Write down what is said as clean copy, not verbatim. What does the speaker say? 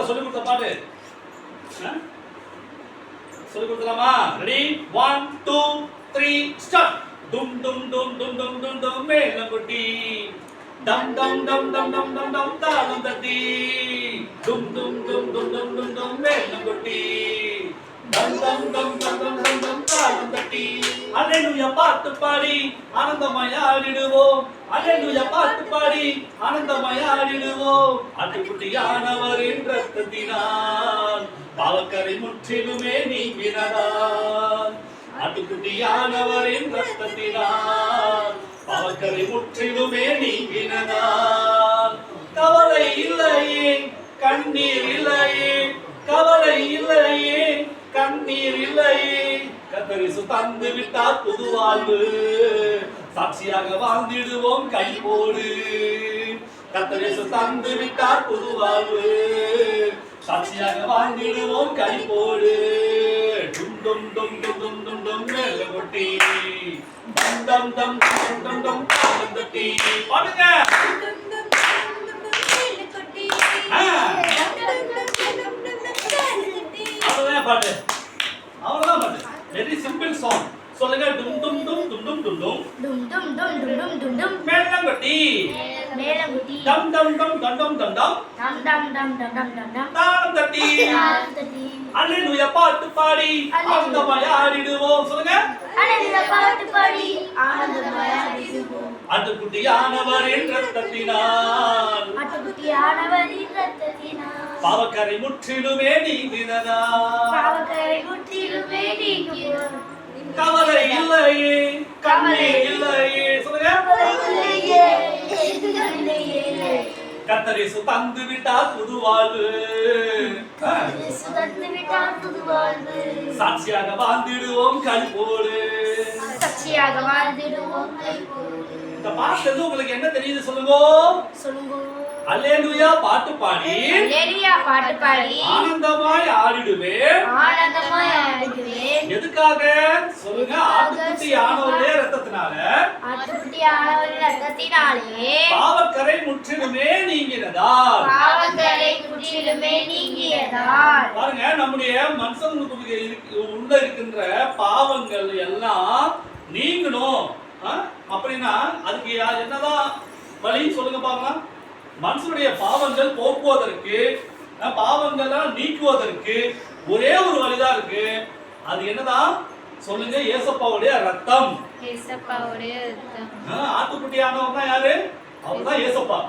சொல்லி கொடுத்த பாட்டு சொல்லி கொடுத்தலாமா? Ready 1 2 3 start. டும் டும் டும் டும் டும் டும் டும் மேலங்குட்டி டம் டம் டம் டம் டம் டம் டம் தாளம் தட்டி டும் டும் டும் டும் டும் டும் டும் மேலங்குட்டி டம் டம் டம் டம் டம் டம் டம் தாளம் தட்டி அல்லேலூயா பாட்டு பாடி ஆனந்தமாய் ஆடிடுவோம். அல்லேலூயா பாட்டு பாடி ஆனந்தமாய் ஆடிடுவோம். ஆட்டுக்குட்டியானவரின் இரத்தத்தினால் பாவக்கரை முற்றிலுமே நீங்கினதால். ஆட்டுக்குட்டியானவரின் இரத்தத்தினால் பாவக்கரை முற்றிலுமே நீங்கினதால். கவலை இல்லையே கண்ணீர் இல்லையே, கவலை இல்லையே கண்ணீர் இல்லையே, கர்த்தர் இயேசு தந்து விட்டார் புது வாழ்வு. சாட்சியாக வாழ்ந்திடுவோம் கைப்போடு. கர்த்தர் இயேசு தந்து விட்டார் புது வாழ்வு. சாட்சியாக வாழ்ந்திடுவோம் கைப்போடு. டும் டும் டும் டும் டும் டும் டும் மேலங்குட்டி டம் டம் டம் டம் டம் டம் தாளம் தட்டி பாடுங்க. அவ்வளவுதான் பாட்டு, அவ்வளவுதான் பாட்டு. Very simple song. சொல்லுங்க. டும் டும் டும் டும் டும் டும் டும் டும் டும் டும் டும் டும் டும் டும் மேலங்குட்டி மேலங்குட்டி டம் டம் டம் டம் டம் டம் டம் டம் டம் டம் டம் டம் டம் டம் தாளம் தட்டி தாளம் தட்டி அல்லேலூயா பாட்டு பாடி ஆனந்தமாய் ஆடிடுவோம். சொல்லுங்க. அல்லேலூயா பாட்டு பாடி ஆனந்தமாய் ஆடிடுவோம். ஆட்டுக்குட்டியானவரின் இரத்தத்தினால் ஆட்டுக்குட்டியானவரின் இரத்தத்தினால் பாவக்கரை முற்றிலுமே நீங்கினதால். பாவக்கரை முற்றிலுமே நீங்கினதால். கவலை இல்லையே கண்ணீர் இல்லையே. சொல்லுங்க. இல்லையே இல்லையே கர்த்தர் இயேசு தந்து விட்டார் புது வாழ்வு. சுதந்து விட்டார் புது வாழ்வு. சாட்சியாக வாழ்ந்திடுவோம் கைப்போடு. சாட்சியாக வாழ்ந்திடுவோம் கைப்போடு. இந்த பாட்டுல உங்களுக்கு என்ன தெரியுது சொல்லுங்க. சொல்லுங்க. அல்லேலூயா பாட்டு பாடி அல்லேலூயா பாட்டு பாடி ஆனந்தமாய் ஆடிடுவேன். ஆனந்தமாய் ஆடிடுவேன். எதுக்காக சொல்லுங்க. ஆட்டுக்குட்டியானவருடைய இரத்தத்தினால ஆட்டுக்குட்டியானவரின் இரத்தத்தினாலே பாவக்கரை முற்றிலுமே நீங்கினதால். பாவக்கரை முற்றிலுமே நீங்கியதால். பாருங்க, நம்முடைய மனுஷனுக்கு உள்ள இருக்கின்ற பாவங்கள் எல்லாம் நீங்கணும் அப்படின்னா அதுக்கு என்னதான் வழி சொல்லுங்க பாக்கலாம். மனுஷனுடைய பாவங்கள் போக்குவதற்கு, பாவங்கள்லாம் நீக்குவதற்கு ஒரே ஒரு வழிதான் இருக்கு. அது என்னதான் சொல்லுங்க. ஏசப்பாவுடைய ரத்தம். ஏசப்பாவுடைய ரத்தம். ஆட்டுக்குட்டியானவர்னா யாரு? அவர்தான் ஏசப்பா.